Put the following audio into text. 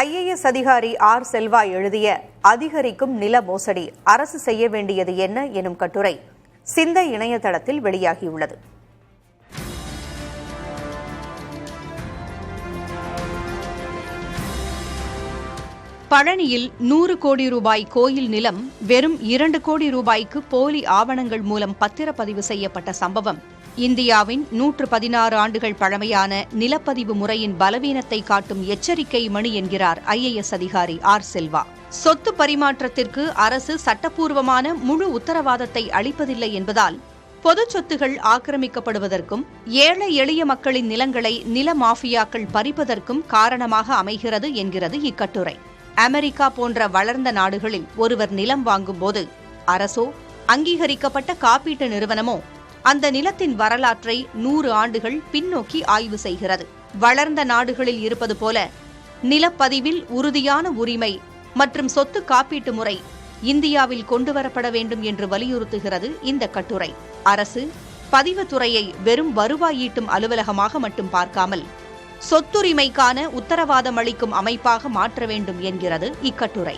IAS அதிகாரி R Selva எழுதிய அதிகரிக்கும் நில மோசடி அரசு செய்ய வேண்டியது என்ன எனும் கட்டுரை சிந்தை இணையதளத்தில் வெளியாகியுள்ளது. பழனியில் 100 கோடி ரூபாய் கோயில் நிலம் வெறும் 2 கோடி ரூபாய்க்கு போலி ஆவணங்கள் மூலம் பத்திரப்பதிவு செய்யப்பட்ட சம்பவம் இந்தியாவின் 116 ஆண்டுகள் பழமையான நிலப்பதிவு முறையின் பலவீனத்தை காட்டும் எச்சரிக்கை மணி என்கிறார் ஐஏஎஸ் அதிகாரி ஆர் செல்வா. சொத்து பரிமாற்றத்திற்கு அரசு சட்டப்பூர்வமான முழு உத்தரவாதத்தை அளிப்பதில்லை என்பதால் பொது சொத்துகள் ஆக்கிரமிக்கப்படுவதற்கும் ஏழை எளிய மக்களின் நிலங்களை நில மாஃபியாக்கள் பறிப்பதற்கும் காரணமாக அமைகிறது என்கிறது இக்கட்டுரை. அமெரிக்கா போன்ற வளர்ந்த நாடுகளில் ஒருவர் நிலம் வாங்கும்போது அரசோ அங்கீகரிக்கப்பட்ட காப்பீட்டு நிறுவனமோ அந்த நிலத்தின் வரலாற்றை 100 ஆண்டுகள் பின்னோக்கி ஆய்வு செய்கிறது. வளர்ந்த நாடுகளில் இருப்பது போல நிலப்பதிவில் உறுதியான உரிமை மற்றும் சொத்து காப்பீட்டு முறை இந்தியாவில் கொண்டுவரப்பட வேண்டும் என்று வலியுறுத்துகிறது இந்த கட்டுரை. அரசு பதிவுத்துறையை வெறும் வருவாய் ஈட்டும் அலுவலகமாக மட்டும் பார்க்காமல் சொத்துரிமைக்கான உத்தரவாதம் அளிக்கும் அமைப்பாக மாற்ற வேண்டும் என்கிறது இக்கட்டுரை.